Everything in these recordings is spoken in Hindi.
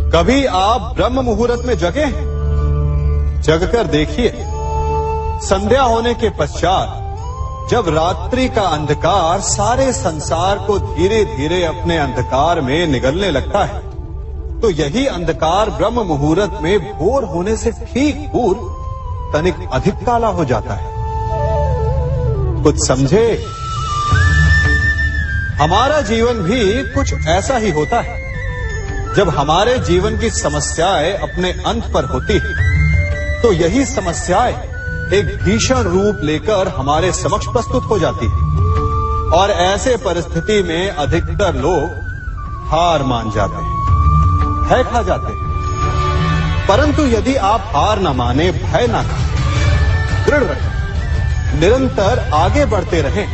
कभी आप ब्रह्म मुहूर्त में जगे हैं? जगकर देखिए, संध्या होने के पश्चात जब रात्रि का अंधकार सारे संसार को धीरे धीरे अपने अंधकार में निगलने लगता है, तो यही अंधकार ब्रह्म मुहूर्त में भोर होने से ठीक पूर्व तनिक अधिक काला हो जाता है। कुछ समझे? हमारा जीवन भी कुछ ऐसा ही होता है। जब हमारे जीवन की समस्याएं अपने अंत पर होती है, तो यही समस्याएं एक भीषण रूप लेकर हमारे समक्ष प्रस्तुत हो जाती है और ऐसे परिस्थिति में अधिकतर लोग हार मान जाते हैं, भय खा जाते हैं। परंतु यदि आप हार न माने, भय न खाएं, दृढ़ रहें, निरंतर आगे बढ़ते रहें,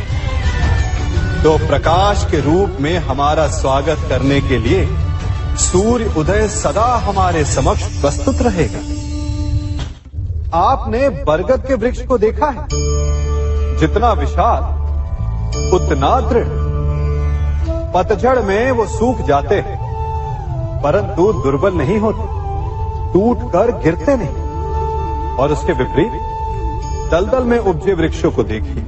तो प्रकाश के रूप में हमारा स्वागत करने के लिए सूर्य उदय सदा हमारे समक्ष प्रस्तुत रहेगा। आपने बरगद के वृक्ष को देखा है? जितना विशाल उतना दृढ़। पतझड़ में वो सूख जाते हैं, परंतु दुर्बल नहीं होते, टूटकर गिरते नहीं। और उसके विपरीत दलदल में उपजे वृक्षों को देखिए,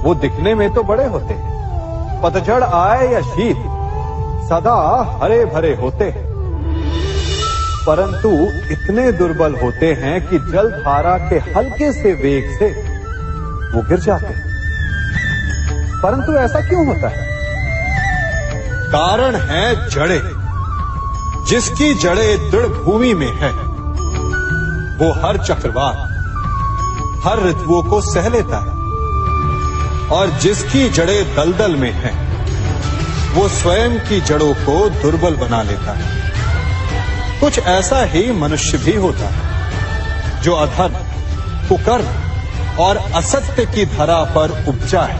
वो दिखने में तो बड़े होते हैं, पतझड़ आए या शीत सदा हरे भरे होते हैं, परंतु इतने दुर्बल होते हैं कि जल धारा के हल्के से वेग से वो गिर जाते हैं। परंतु ऐसा क्यों होता है? कारण है जड़ें। जिसकी जड़ें दृढ़ भूमि में है, वो हर चक्रवात, हर ऋतुओं को सह लेता है, और जिसकी जड़ें दलदल में है, वो स्वयं की जड़ों को दुर्बल बना लेता है। कुछ ऐसा ही मनुष्य भी होता है, जो अधर्म, कुकर्म और असत्य की धरा पर उपजा है।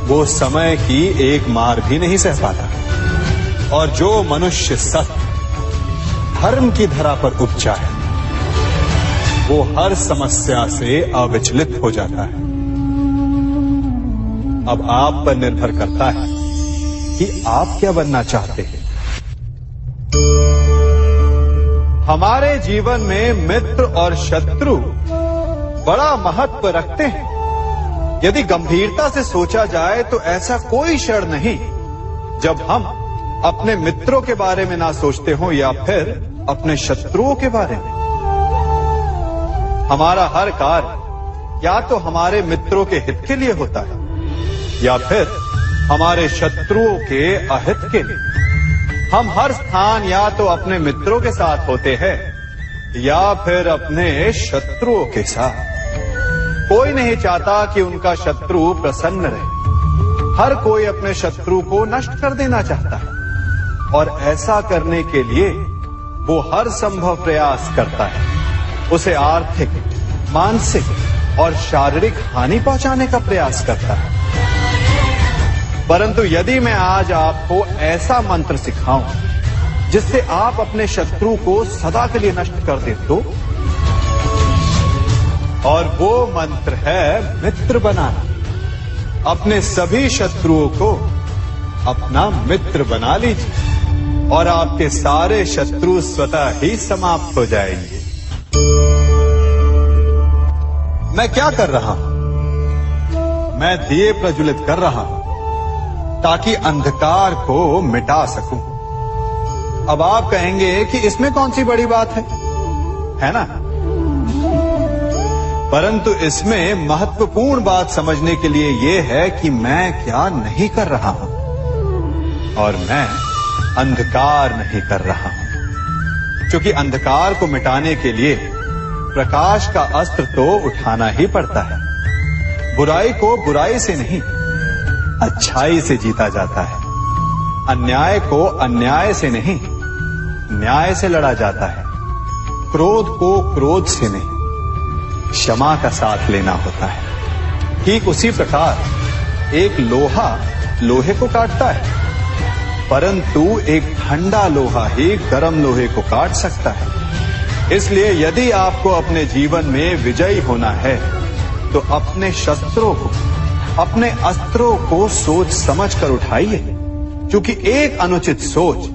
वो समय की एक मार भी नहीं सह पाता, और जो मनुष्य सत्य, धर्म की धरा पर उपजा है, वो हर समस्या से अविचलित हो जाता है। अब आप पर निर्भर करता है कि आप क्या बनना चाहते हैं। हमारे जीवन में मित्र और शत्रु बड़ा महत्व रखते हैं। यदि गंभीरता से सोचा जाए तो ऐसा कोई क्षण नहीं जब हम अपने मित्रों के बारे में ना सोचते हो या फिर अपने शत्रुओं के बारे में। हमारा हर कार्य या तो हमारे मित्रों के हित के लिए होता है या फिर हमारे शत्रुओं के अहित के लिए। हम हर स्थान या तो अपने मित्रों के साथ होते हैं या फिर अपने शत्रुओं के साथ। कोई नहीं चाहता कि उनका शत्रु प्रसन्न रहे। हर कोई अपने शत्रु को नष्ट कर देना चाहता है, और ऐसा करने के लिए वो हर संभव प्रयास करता है। उसे आर्थिक, मानसिक और शारीरिक हानि पहुंचाने का प्रयास करता है। परंतु यदि मैं आज आपको ऐसा मंत्र सिखाऊं जिससे आप अपने शत्रु को सदा के लिए नष्ट कर दे तो, और वो मंत्र है मित्र बनाना। अपने सभी शत्रुओं को अपना मित्र बना लीजिए और आपके सारे शत्रु स्वतः ही समाप्त हो जाएंगे। मैं क्या कर रहा हूं? मैं दिए प्रज्वलित कर रहा हूं ताकि अंधकार को मिटा सकूं। अब आप कहेंगे कि इसमें कौन सी बड़ी बात है ना? परंतु इसमें महत्वपूर्ण बात समझने के लिए यह है कि मैं क्या नहीं कर रहा हूं, और मैं अंधकार नहीं कर रहा हूं। क्योंकि अंधकार को मिटाने के लिए प्रकाश का अस्त्र तो उठाना ही पड़ता है। बुराई को बुराई से नहीं, अच्छाई से जीता जाता है। अन्याय को अन्याय से नहीं, न्याय से लड़ा जाता है। क्रोध को क्रोध से नहीं, क्षमा का साथ लेना होता है। ठीक उसी प्रकार एक लोहा लोहे को काटता है, परंतु एक ठंडा लोहा ही गर्म लोहे को काट सकता है। इसलिए यदि आपको अपने जीवन में विजयी होना है तो अपने शस्त्रों को, अपने अस्त्रों को सोच समझ कर उठाइए, क्योंकि एक अनुचित सोच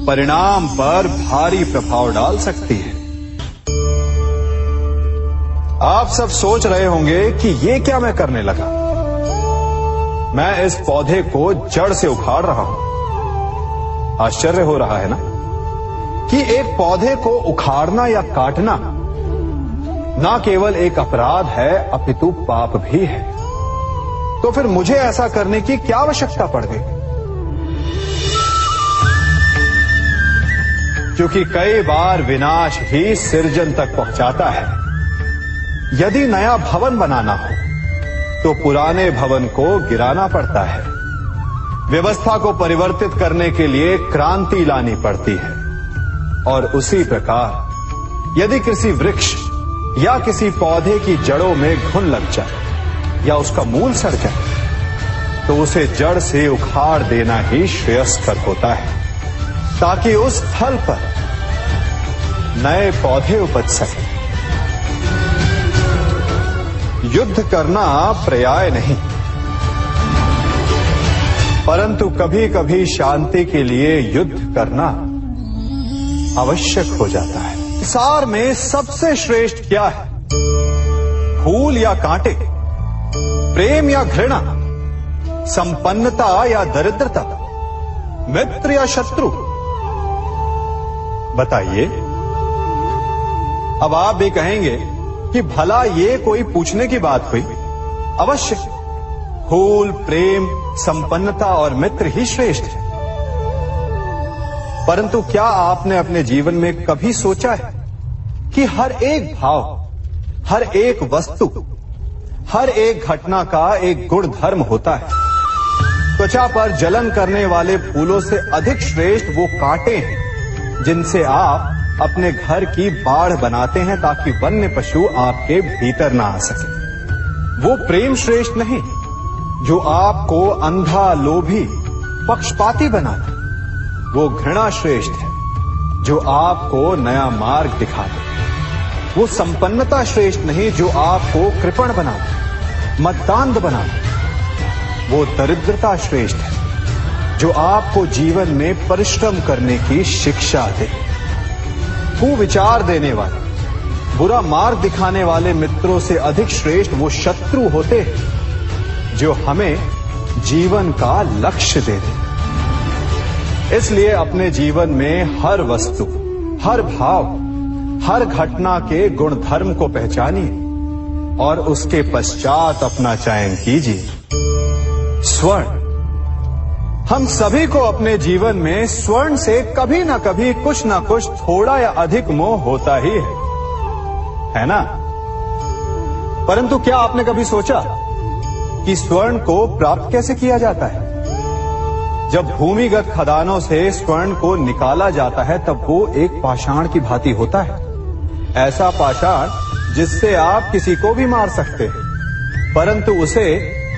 परिणाम पर भारी प्रभाव डाल सकती है। आप सब सोच रहे होंगे कि ये क्या मैं करने लगा। मैं इस पौधे को जड़ से उखाड़ रहा हूं। आश्चर्य हो रहा है ना कि एक पौधे को उखाड़ना या काटना ना केवल एक अपराध है अपितु पाप भी है। तो फिर मुझे ऐसा करने की क्या आवश्यकता पड़ गई? क्योंकि कई बार विनाश ही सृजन तक पहुंचाता है। यदि नया भवन बनाना हो तो पुराने भवन को गिराना पड़ता है। व्यवस्था को परिवर्तित करने के लिए क्रांति लानी पड़ती है। और उसी प्रकार यदि किसी वृक्ष या किसी पौधे की जड़ों में घुन लग जाए या उसका मूल सड़ जाए तो उसे जड़ से उखाड़ देना ही श्रेयस्कर होता है, ताकि उस स्थल पर नए पौधे उपज सके। युद्ध करना पर्याय नहीं, परंतु कभी कभी शांति के लिए युद्ध करना आवश्यक हो जाता है। संसार में सबसे श्रेष्ठ क्या है? फूल या कांटे, प्रेम या घृणा, संपन्नता या दरिद्रता, मित्र या शत्रु? बताइए। अब आप भी कहेंगे कि भला ये कोई पूछने की बात हुई? अवश्य, फूल, प्रेम, संपन्नता और मित्र ही श्रेष्ठ है। परंतु क्या आपने अपने जीवन में कभी सोचा है कि हर एक भाव, हर एक वस्तु, हर एक घटना का एक गुण धर्म होता है? त्वचा पर जलन करने वाले फूलों से अधिक श्रेष्ठ वो कांटे हैं जिनसे आप अपने घर की बाढ़ बनाते हैं ताकि वन्य पशु आपके भीतर ना आ सके। वो प्रेम श्रेष्ठ नहीं जो आपको अंधा, लोभी, पक्षपाती बनाता। वो घृणा श्रेष्ठ है जो आपको नया मार्ग दिखाता। वो संपन्नता श्रेष्ठ नहीं जो आपको कृपण बनाता, मत्तांध बनाता। वो दरिद्रता श्रेष्ठ है जो आपको जीवन में परिश्रम करने की शिक्षा दे। कुविचार देने वाले, बुरा मार्ग दिखाने वाले मित्रों से अधिक श्रेष्ठ वो शत्रु होते हैं जो हमें जीवन का लक्ष्य दे दे। इसलिए अपने जीवन में हर वस्तु, हर भाव, हर घटना के गुण धर्म को पहचानिए और उसके पश्चात अपना चयन कीजिए। स्वर्ण। हम सभी को अपने जीवन में स्वर्ण से कभी ना कभी कुछ ना कुछ थोड़ा या अधिक मोह होता ही है ना? परंतु क्या आपने कभी सोचा कि स्वर्ण को प्राप्त कैसे किया जाता है? जब भूमिगत खदानों से स्वर्ण को निकाला जाता है तब वो एक पाषाण की भांति होता है। ऐसा पाषाण जिससे आप किसी को भी मार सकते हैं, परंतु उसे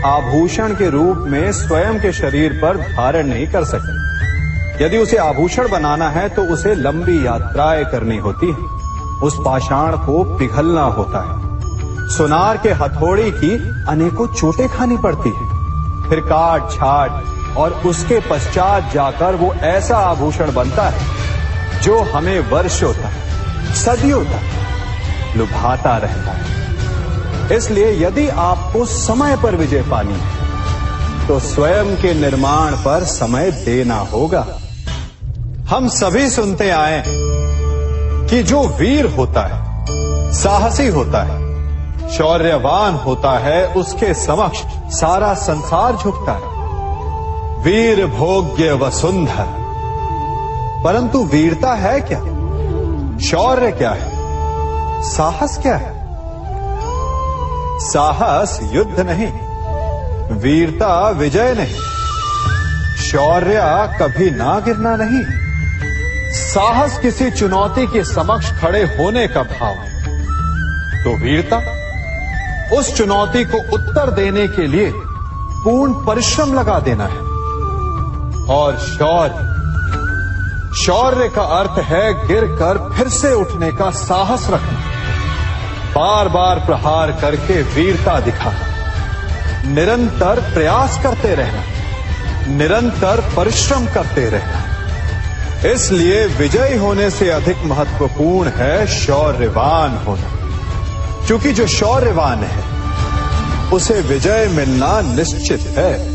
आभूषण के रूप में स्वयं के शरीर पर धारण नहीं कर सकते। यदि उसे आभूषण बनाना है तो उसे लंबी यात्राएं करनी होती है। उस पाषाण को पिघलना होता है। सुनार के हथौड़ी की अनेकों चोटें खानी पड़ती है। फिर काट छाट और उसके पश्चात जाकर वो ऐसा आभूषण बनता है जो हमें वर्षों तक, सदियों तक लुभाता रहता है। इसलिए यदि आपको समय पर विजय पानी है तो स्वयं के निर्माण पर समय देना होगा। हम सभी सुनते आए कि जो वीर होता है, साहसी होता है, शौर्यवान होता है, उसके समक्ष सारा संसार झुकता है। वीर भोग्य वसुंधर। परंतु वीरता है क्या? शौर्य क्या है? साहस क्या है? साहस युद्ध नहीं, वीरता विजय नहीं, शौर्य कभी ना गिरना नहीं। साहस किसी चुनौती के समक्ष खड़े होने का भाव है, तो वीरता उस चुनौती को उत्तर देने के लिए पूर्ण परिश्रम लगा देना है। और शौर्य का अर्थ है गिरकर फिर से उठने का साहस रखना, बार बार प्रहार करके वीरता दिखाना, निरंतर प्रयास करते रहना, निरंतर परिश्रम करते रहना। इसलिए विजयी होने से अधिक महत्वपूर्ण है शौर्यवान होना, क्योंकि जो शौर्यवान है उसे विजय मिलना निश्चित है।